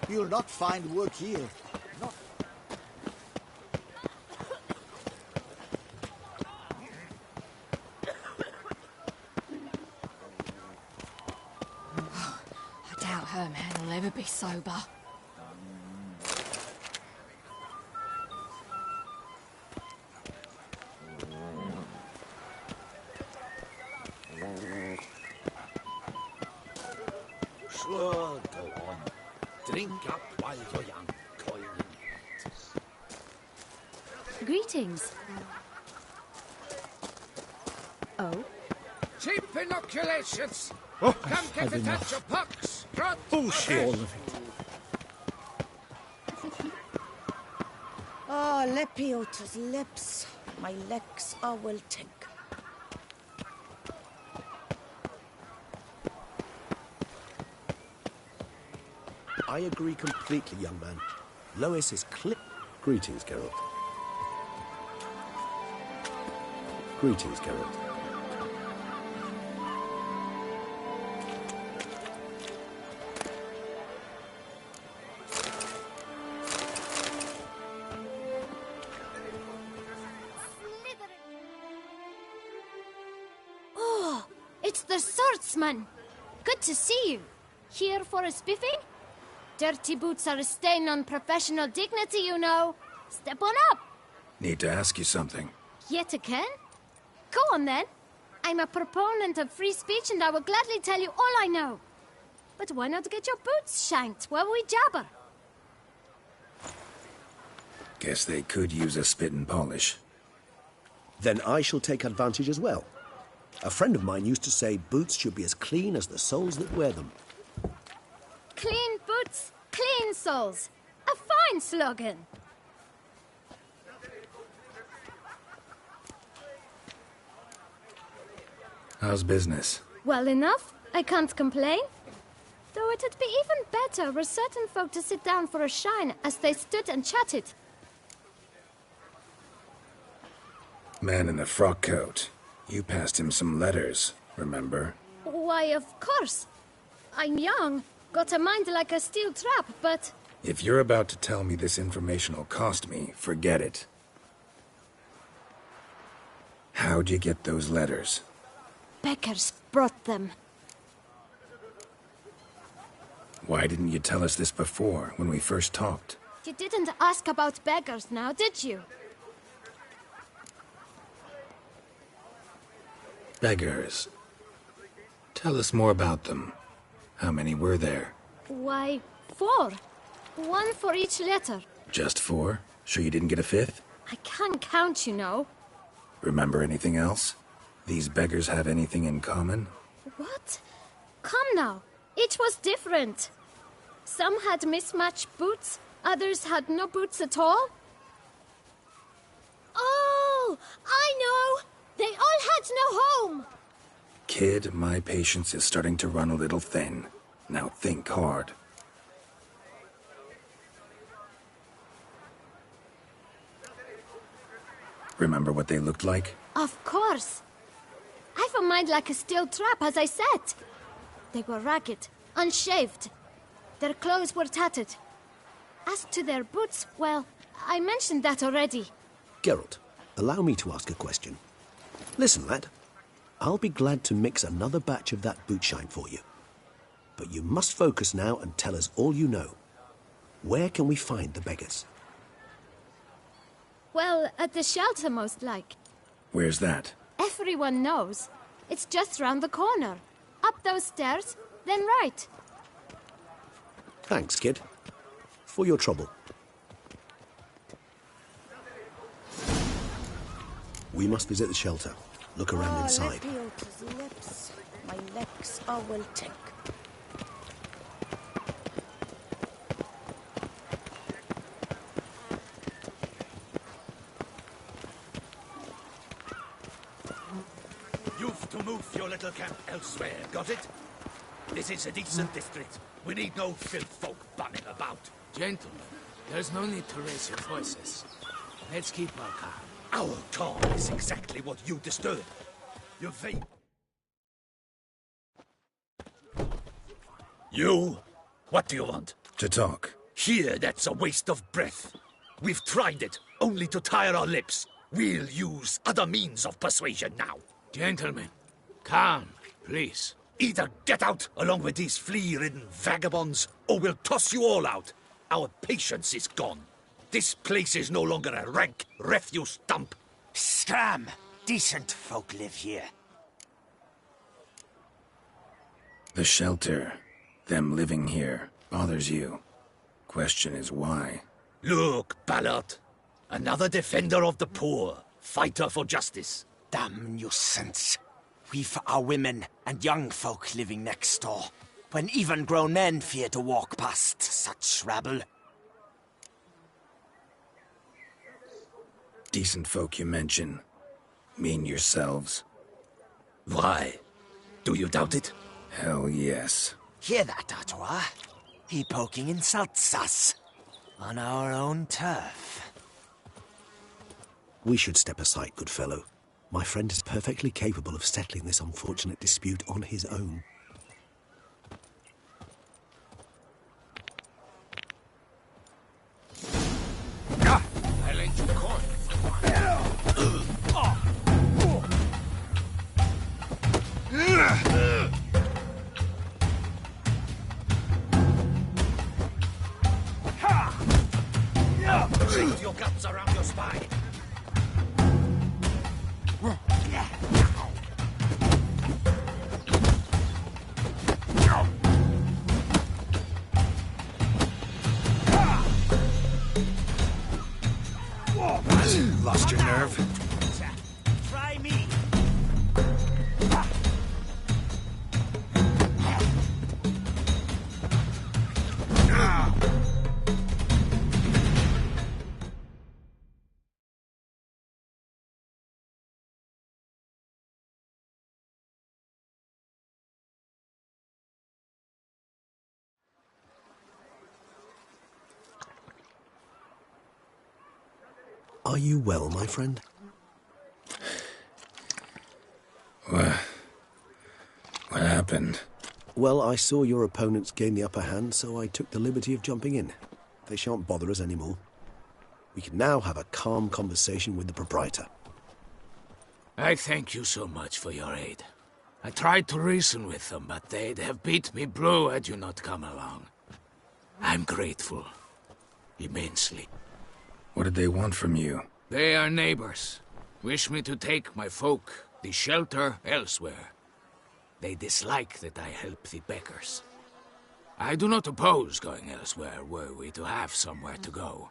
You'll not find work here. Not... I doubt Herman will ever be sober. Sure, go on. Drink up while you're young, coiling it. Greetings. Oh? Cheap inoculations! Oh, Come get a touch of pox! Trot! bullshit! All of it. Ah, Lepiota's lips. My legs are wilting. I agree completely, young man. Lois is Greetings, Geralt. Greetings, Geralt. Oh, it's the swordsman. Good to see you. Here for a spiffing? Dirty boots are a stain on professional dignity, you know. Step on up. Need to ask you something. Yet again? Go on then. I'm a proponent of free speech and I will gladly tell you all I know. But why not get your boots shanked while we jabber? Guess they could use a spit and polish. Then I shall take advantage as well. A friend of mine used to say boots should be as clean as the soles that wear them. Clean boots, clean soles. A fine slogan. How's business? Well enough. I can't complain. Though it'd be even better were certain folk to sit down for a shine as they stood and chatted. Man in the frock coat. You passed him some letters, remember? Why, of course. I'm young, got a mind like a steel trap, but... If you're about to tell me this information'll cost me, forget it. How'd you get those letters? Beggars brought them. Why didn't you tell us this before, when we first talked? You didn't ask about beggars now, did you? Beggars. Tell us more about them. How many were there? Why, 4. 1 for each letter. Just 4? Sure you didn't get a 5th? I can't count, you know. Remember anything else? These beggars have anything in common? What? Come now. Each was different. Some had mismatched boots, others had no boots at all. Oh, I know! They all had no home! Kid, my patience is starting to run a little thin. Now think hard. Remember what they looked like? Of course. I've a mind like a steel trap, as I said. They were ragged, unshaved. Their clothes were tattered. As to their boots, well, I mentioned that already. Geralt, allow me to ask a question. Listen, lad. I'll be glad to mix another batch of that boot shine for you. But you must focus now and tell us all you know. Where can we find the beggars? Well, at the shelter, most like. Where's that? Everyone knows. It's just round the corner. Up those stairs, then right. Thanks, kid. For your trouble. We must visit the shelter. Look around inside. Lepiota's lips. My legs are wilting. You've to move your little camp elsewhere, got it? This is a decent district. We need no filth folk bumming about. Gentlemen, there's no need to raise your voices. Let's keep our calm. Our calm is exactly what you disturb. Your vain... You? What do you want? To talk. Here, that's a waste of breath. We've tried it, only to tire our lips. We'll use other means of persuasion now. Gentlemen, calm, please. Either get out along with these flea-ridden vagabonds, or we'll toss you all out. Our patience is gone. This place is no longer a rank refuse dump. Scram! Decent folk live here. The shelter, them living here, bothers you. Question is why? Look, Ballard. Another defender of the poor. Fighter for justice. Damn nuisance. We've our women and young folk living next door, when even grown men fear to walk past such rabble. Decent folk you mention. Mean yourselves? Why? Do you doubt it? Hell yes. Hear that, Artois? He poking insults us. On our own turf. We should step aside, good fellow. My friend is perfectly capable of settling this unfortunate dispute on his own. I lent you coin. Shake your guts around your spine. Lost your nerve? Try me. Are you well, my friend? What happened? Well, I saw your opponents gain the upper hand, so I took the liberty of jumping in. They shan't bother us anymore. We can now have a calm conversation with the proprietor. I thank you so much for your aid. I tried to reason with them, but they'd have beat me blue had you not come along. I'm grateful. Immensely. What did they want from you? They are neighbors. Wish me to take my folk, the shelter, elsewhere. They dislike that I help the beggars. I do not oppose going elsewhere, were we to have somewhere to go.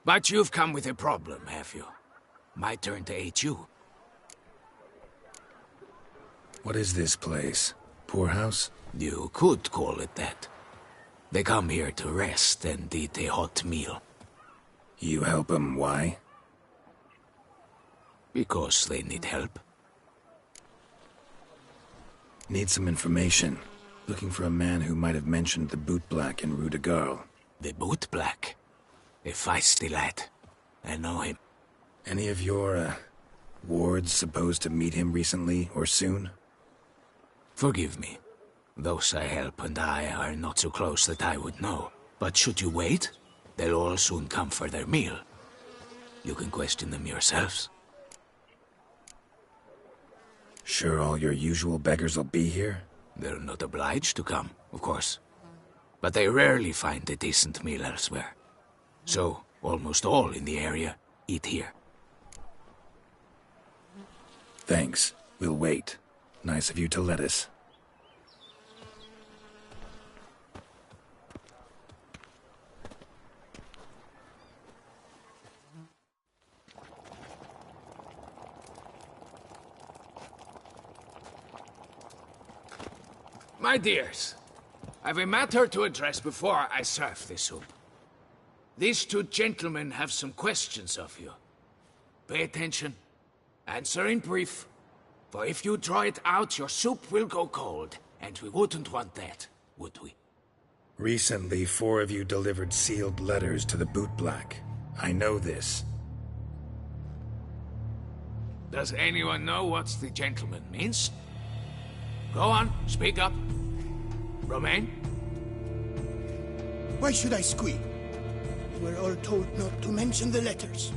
But you've come with a problem, have you? My turn to aid you. What is this place? Poorhouse? You could call it that. They come here to rest and eat a hot meal. You help them, why? Because they need help. Need some information. Looking for a man who might have mentioned the Boot Black in Rue de Garl. The Boot Black? A feisty lad. I know him. Any of your, wards supposed to meet him recently or soon? Forgive me. Those I help and I are not so close that I would know. But should you wait, they'll all soon come for their meal. You can question them yourselves. Sure all your usual beggars will be here? They're not obliged to come, of course. But they rarely find a decent meal elsewhere. So, almost all in the area eat here. Thanks. We'll wait. Nice of you to let us. My dears, I've a matter to address before I serve the soup. These two gentlemen have some questions of you. Pay attention. Answer in brief. For if you draw it out, your soup will go cold. And we wouldn't want that, would we? Recently, 4 of you delivered sealed letters to the Boot Black. I know this. Does anyone know what the gentleman means? Go on, speak up. Romain? Why should I squeal? We were all told not to mention the letters.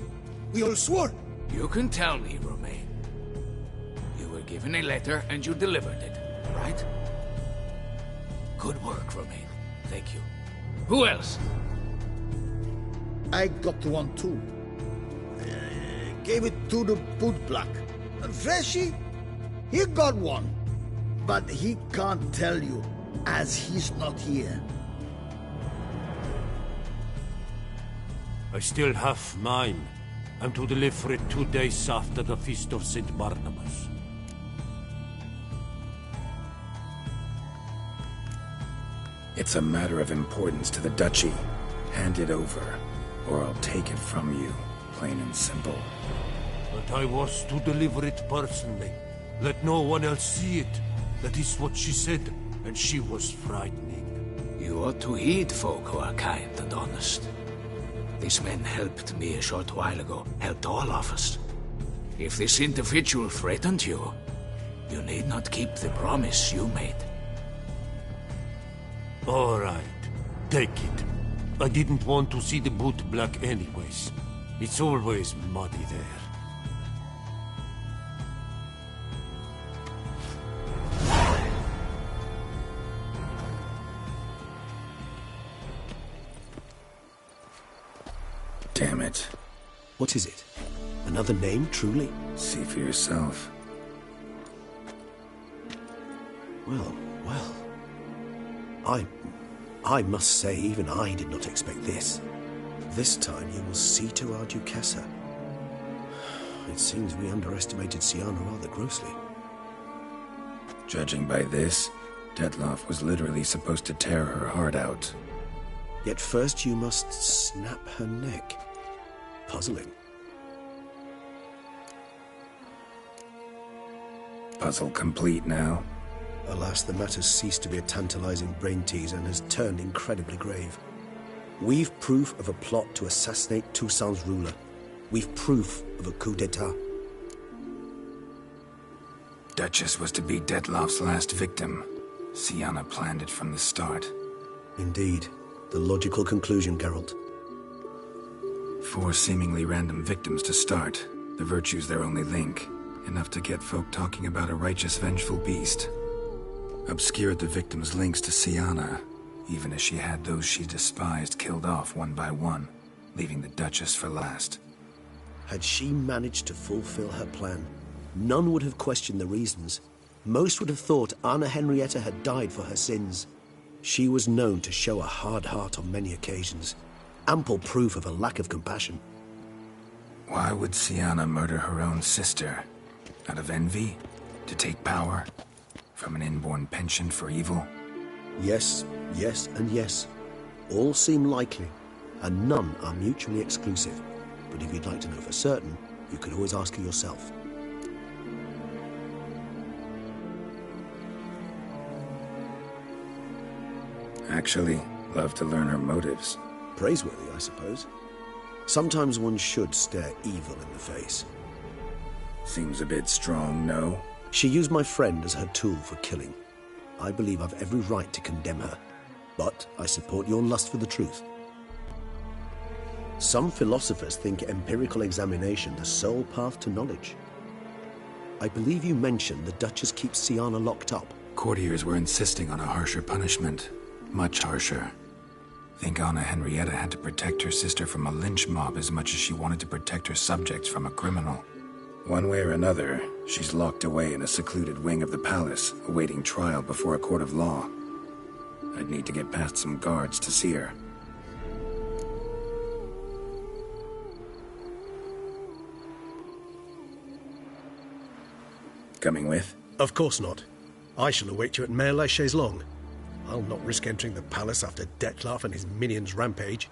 We all swore. You can tell me, Romain. You were given a letter and you delivered it, right? Good work, Romain. Thank you. Who else? I got one too. Gave it to the bootblack. And Freshy, he got one. But he can't tell you, as he's not here. I still have mine. I'm to deliver it 2 days after the Feast of St. Barnabas. It's a matter of importance to the Duchy. Hand it over, or I'll take it from you, plain and simple. But I was to deliver it personally. Let no one else see it. That is what she said, and she was frightening. You ought to heed folk who are kind and honest. This man helped me a short while ago, helped all of us. If this individual threatened you, you need not keep the promise you made. All right, take it. I didn't want to see the bootblack anyways. It's always muddy there. Damn it. What is it? Another name, truly? See for yourself. Well. I must say, even I did not expect this. This time you will see to our Duquesa. It seems we underestimated Syanna rather grossly. Judging by this, Detloff was literally supposed to tear her heart out. Yet first you must snap her neck. Puzzling. Puzzle complete now. Alas, the matter's ceased to be a tantalizing brain tease and has turned incredibly grave. We've proof of a plot to assassinate Toussaint's ruler. We've proof of a coup d'etat. Duchess was to be Detloff's last victim. Syanna planned it from the start. Indeed. The logical conclusion, Geralt. 4 seemingly random victims to start. The virtue's their only link. Enough to get folk talking about a righteous, vengeful beast. Obscured the victims' links to Syanna, even as she had those she despised killed off one by one, leaving the Duchess for last. Had she managed to fulfill her plan, none would have questioned the reasons. Most would have thought Anna Henrietta had died for her sins. She was known to show a hard heart on many occasions. Ample proof of a lack of compassion. Why would Syanna murder her own sister? Out of envy? To take power? From an inborn penchant for evil? Yes, yes, and yes. All seem likely, and none are mutually exclusive. But if you'd like to know for certain, you could always ask her yourself. Actually, love to learn her motives. Praiseworthy, I suppose. Sometimes one should stare evil in the face. Seems a bit strong, no? She used my friend as her tool for killing. I believe I've every right to condemn her, but I support your lust for the truth. Some philosophers think empirical examination the sole path to knowledge. I believe you mentioned the Duchess keeps Syanna locked up. Courtiers were insisting on a harsher punishment. Much harsher. Think Anna Henrietta had to protect her sister from a lynch mob as much as she wanted to protect her subjects from a criminal. One way or another, she's locked away in a secluded wing of the palace, awaiting trial before a court of law. I'd need to get past some guards to see her. Coming with? Of course not. I shall await you at Mare la Chaise-Longue. I'll not risk entering the palace after Detloff and his minions rampage.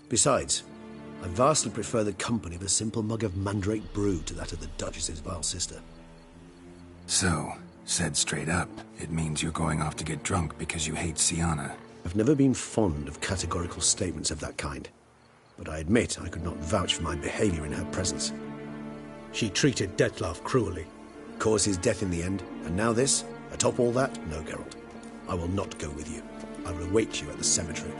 Besides, I vastly prefer the company of a simple mug of mandrake brew to that of the Duchess's vile sister. So, said straight up, it means you're going off to get drunk because you hate Syanna. I've never been fond of categorical statements of that kind, but I admit I could not vouch for my behavior in her presence. She treated Detloff cruelly, caused his death in the end, and now this? Atop all that? No, Geralt. I will not go with you. I will await you at the cemetery.